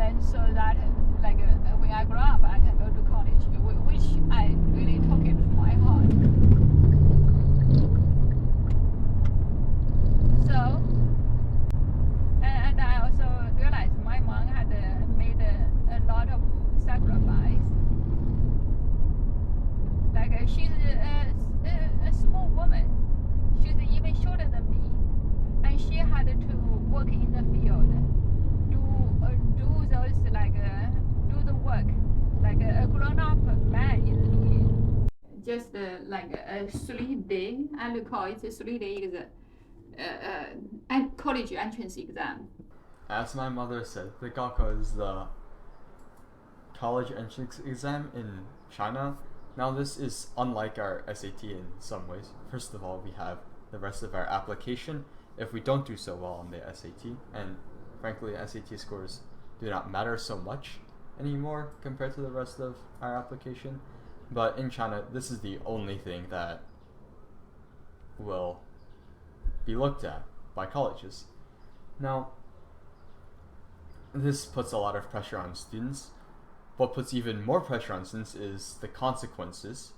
and so that like when I grow up, I can go to college, which I really took it from my heart. So, and I also realized my mom had made a lot of sacrifice. Like she's a small woman. She's even shorter than me, and she had to work in the field, do those do the work like a grown-up man is doing. Just like a 3-day, I call it a 3-day exam, college entrance exam. As my mother said, the Gaokao is the college entrance exam in China. Now this is unlike our SAT in some ways. First of all, we have the rest of our application if we don't do so well on the SAT, and frankly SAT scores do not matter so much anymore compared to the rest of our application. But in China, this is the only thing that will be looked at by colleges. Now, this puts a lot of pressure on students. What puts even more pressure on students is the consequences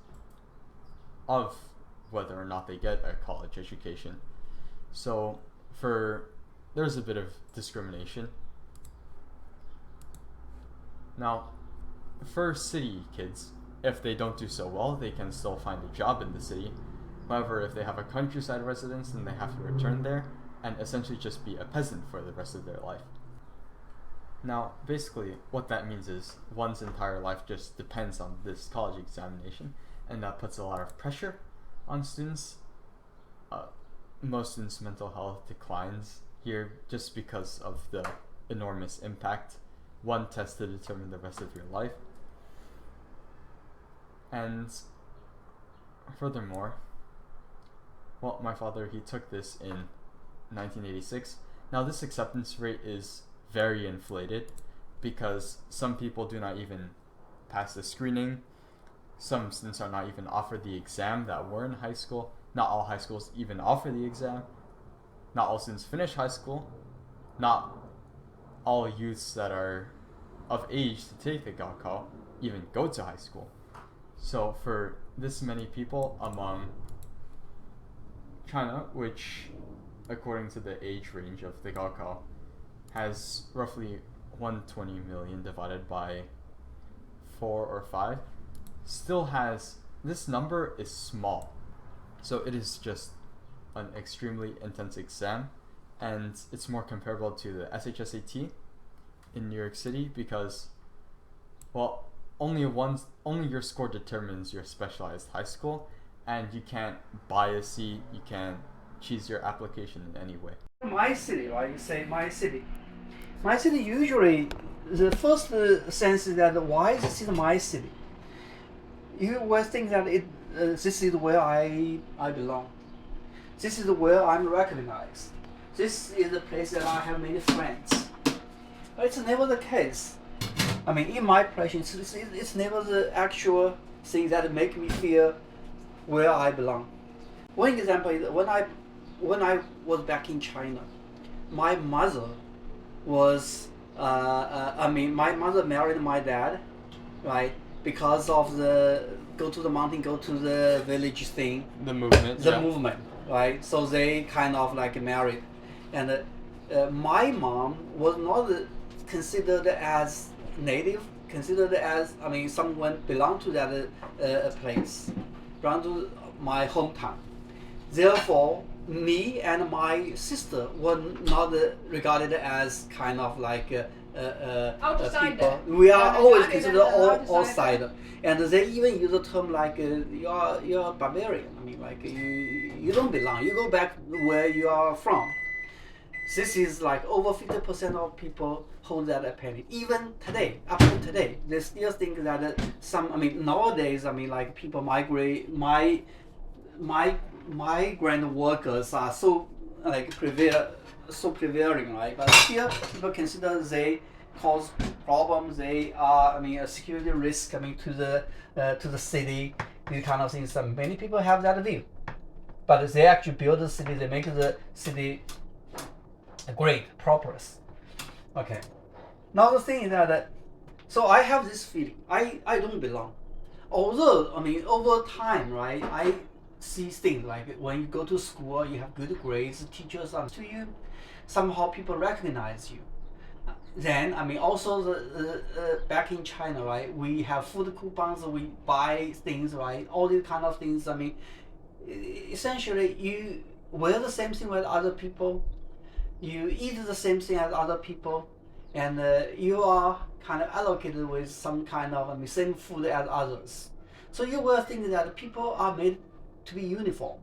of whether or not they get a college education. So there's a bit of discrimination. Now, for city kids, if they don't do so well, they can still find a job in the city. However, if they have a countryside residence, then they have to return there and essentially just be a peasant for the rest of their life. Now, basically, what that means is one's entire life just depends on this college examination, and that puts a lot of pressure on students. Most students' mental health declines here just because of the enormous impact one test to determine the rest of your life. And furthermore, well, my father, he took this in 1986. Now, this acceptance rate is very inflated because some people do not even pass the screening. Some students are not even offered the exam that were in high school. Not all high schools even offer the exam. Not all students finish high school. Not all youths that are of age to take the Gaokao even go to high school. So for this many people among China, which according to the age range of the Gaokao has roughly 120 million divided by 4 or 5, still has, this number is small. So it is just an extremely intense exam, and it's more comparable to the SHSAT in New York City because, well, only your score determines your specialized high school, and you can't buy a seat, you can't choose your application in any way. My city, right? You say my city. My city, usually the first sense is that why this is my city. You will think that this is where I belong. This is where I'm recognized. This is the place that I have many friends. But it's never the case. I mean, in my impression, it's never the actual thing that make me feel where I belong. One example is when I was back in China, my mother was my mother married my dad, right? Because of the go to the mountain, go to the village thing. The movement. Movement, right? So they kind of like married, and my mom was not considered as native, considered as someone belonged to that place, belonged to my hometown. Therefore, me and my sister were not regarded as kind of like outsider. People. We are always considered outsider, and they even use the term like you're barbarian. I mean, like you don't belong. You go back where you are from. This is like over 50% of people hold that opinion. Even today, up to today, they still think that nowadays, like people migrate. My migrant workers are so prevailing, right? But still, people consider they cause problems. They are, a security risk coming to the city. These kind of things. Many people have that view, but they actually build the city. They make the city great, prosperous. Okay. Now the thing is that, so I have this feeling, I don't belong. Although, I mean, over time, right, I see things like when you go to school, you have good grades, teachers are to you, somehow people recognize you. Then, I mean, also back in China, right, we have food coupons, we buy things, right, all these kind of things. I mean, essentially, you wear the same thing with other people, you eat the same thing as other people, and you are kind of allocated with some kind of, I mean, same food as others. So you will think that people are made to be uniform,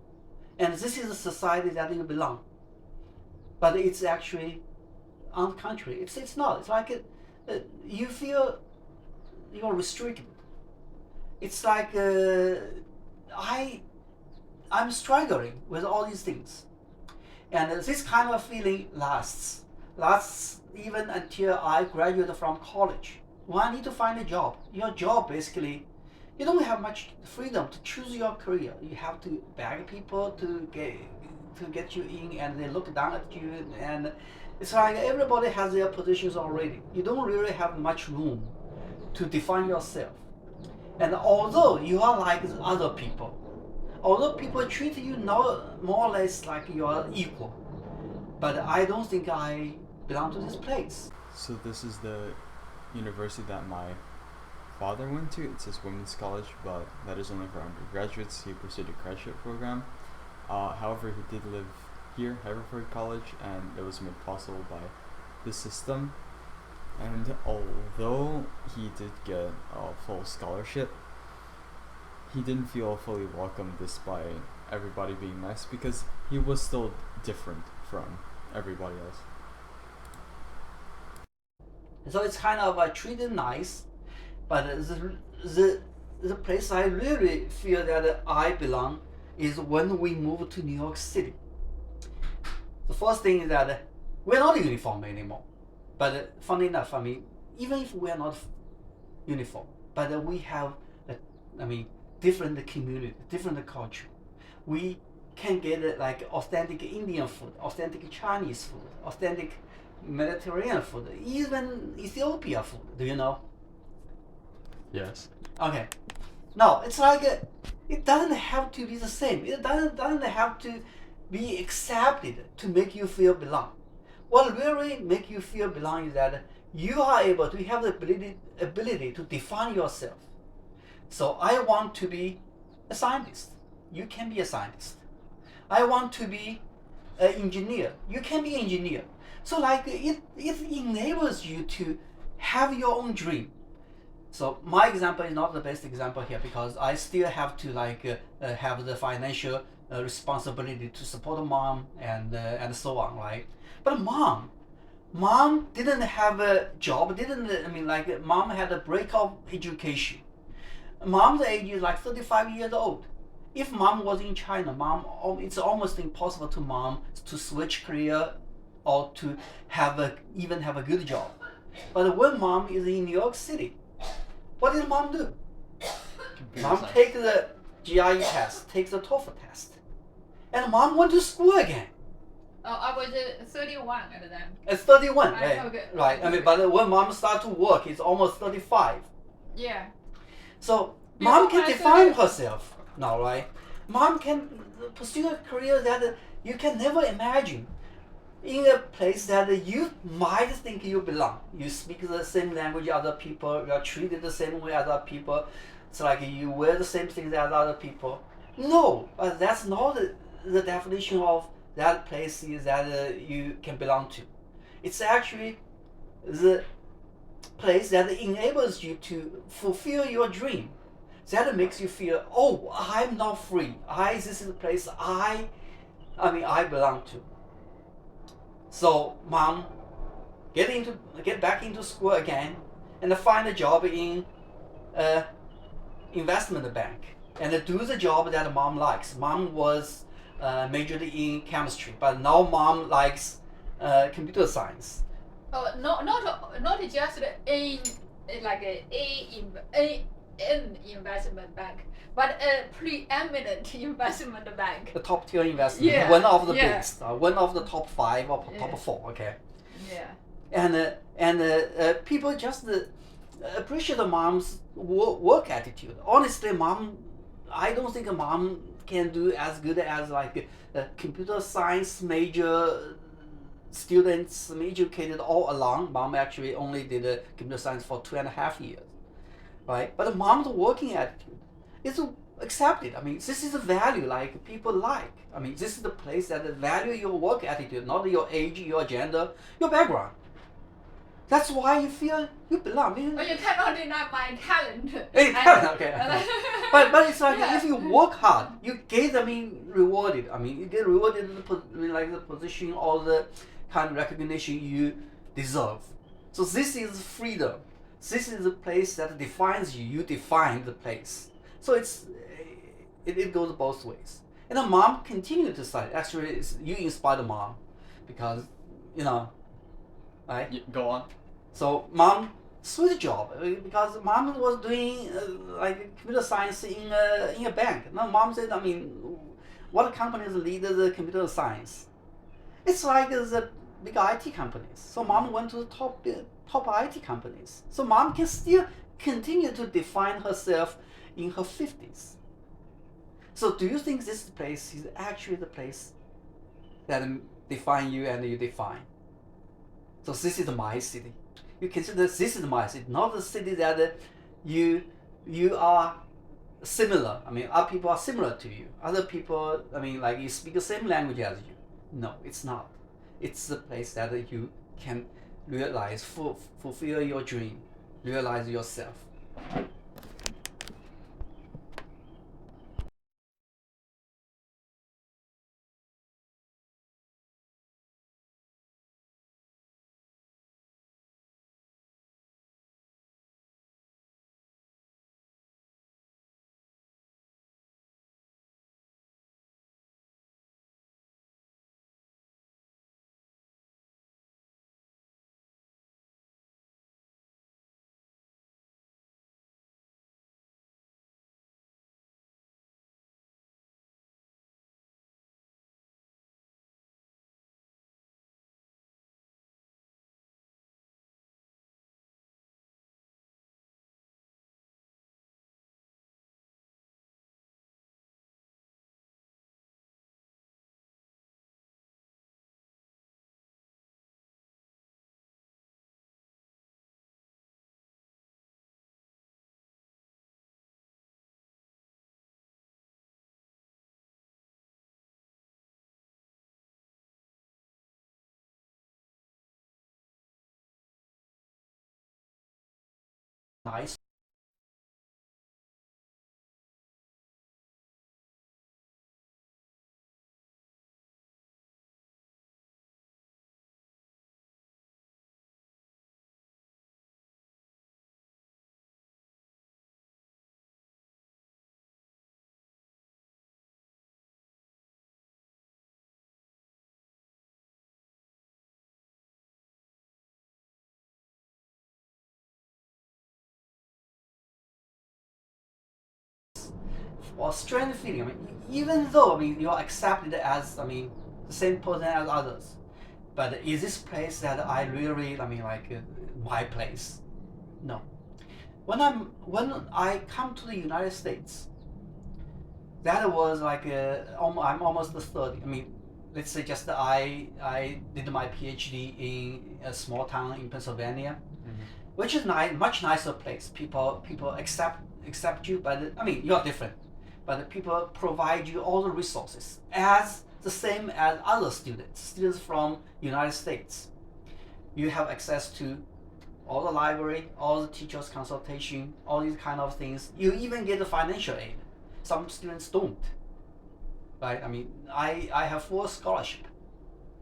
and this is a society that you belong. But it's actually, on the contrary, it's not. It's like you feel you're restricted. It's like I'm struggling with all these things, and this kind of feeling lasts even until I graduated from college. When I need to find a job, your job basically, you don't have much freedom to choose your career. You have to beg people to get you in, and they look down at you, and it's like everybody has their positions already. You don't really have much room to define yourself. And although you are like other people, although people treat you more or less like you are equal, but I don't think I belong to this place. So this is the university that my father went to. It says women's college, but that is only for undergraduates. He pursued a graduate program. However, he did live here, Haverford College, and it was made possible by this system. And although he did get a full scholarship, he didn't feel fully welcomed despite everybody being nice, because he was still different from everybody else. So it's kind of treated nice, but the place I really feel that I belong is when we move to New York City. The first thing is that we're not uniform anymore. But funny enough, I mean, even if we are not uniform, but we have, different community, different culture. We can get like authentic Indian food, authentic Chinese food, authentic Mediterranean food, even Ethiopia food. Do you know? Yes. Okay. No, it's like it doesn't have to be the same. It doesn't have to be accepted to make you feel belong. What really make you feel belong is that you are able to have the ability to define yourself. So I want to be a scientist. You can be a scientist. I want to be an engineer. You can be an engineer. So like it enables you to have your own dream. So my example is not the best example here, because I still have to have the financial responsibility to support mom and so on, right? But mom didn't have a job. Mom had a break of education. Mom's age is like 35 years old. If mom was in China, it's almost impossible to mom to switch career or to even have a good job. But when mom is in New York City, what did mom do? Mom take the GRE test, takes the TOEFL test, and mom went to school again. Oh, I was 31 at the time. It's 31, Right, right? okay. Right. But when mom started to work, it's almost 35. Yeah. So Before mom can my define 30. herself now, right? Mom can pursue a career that you can never imagine, in a place that you might think you belong. You speak the same language as other people. You are treated the same way as other people. It's like you wear the same things as other people. No, but that's not the definition of that place is that you can belong to. It's actually the place that enables you to fulfill your dream. That makes you feel, oh, I'm not free. This is the place I belong to. So mom get back into school again and find a job in investment bank and do the job that mom likes. Mom was majored in chemistry, but now mom likes computer science. Oh, not just in an investment bank, but a preeminent investment bank. The top tier investment, Yeah, one of the yeah. biggest, one of the top 5 or top 4. Okay. Yeah. and people just appreciate the mom's work attitude. Honestly, mom, I don't think a mom can do as good as like a computer science major students, educated all along. Mom actually only did computer science for 2.5 years, right? But the mom's working attitude is accepted. I mean, this is a value like people like. I mean, this is the place that value your work attitude, not your age, your gender, your background. That's why you feel you belong. But you cannot deny my talent. Okay. but it's like Yeah. if you work hard, you get rewarded. I mean, you get rewarded like the position or the kind of recognition you deserve. So this is freedom. This is the place that defines you. You define the place. So it goes both ways. And the mom continued to study. Actually, you inspire the mom, because right? Go on. So mom switched job because mom was doing like computer science in a bank. Now mom said, I mean, what companies lead the computer science? It's like the big IT companies. So mom went to the top IT companies. So mom can still continue to define herself in her 50s. So do you think this place is actually the place that define you and you define? So this is my city. You consider this is my city, not the city that you are similar. I mean, other people are similar to you. Other people, I mean, like you speak the same language as you. No, it's not. It's the place that you can realize, fulfill your dream, realize yourself. Nice. Or strange feeling. I mean, even though you're accepted as the same person as others, but is this place that I really my place? No. When I come to the United States, that was like I'm almost 30. I mean, let's say just I did my PhD in a small town in Pennsylvania, which is much nicer place. People accept you, but you're different. But people provide you all the resources as the same as other students from United States. You have access to all the library, all the teachers' consultation, all these kind of things. You even get the financial aid. Some students don't. Right? I have full scholarship.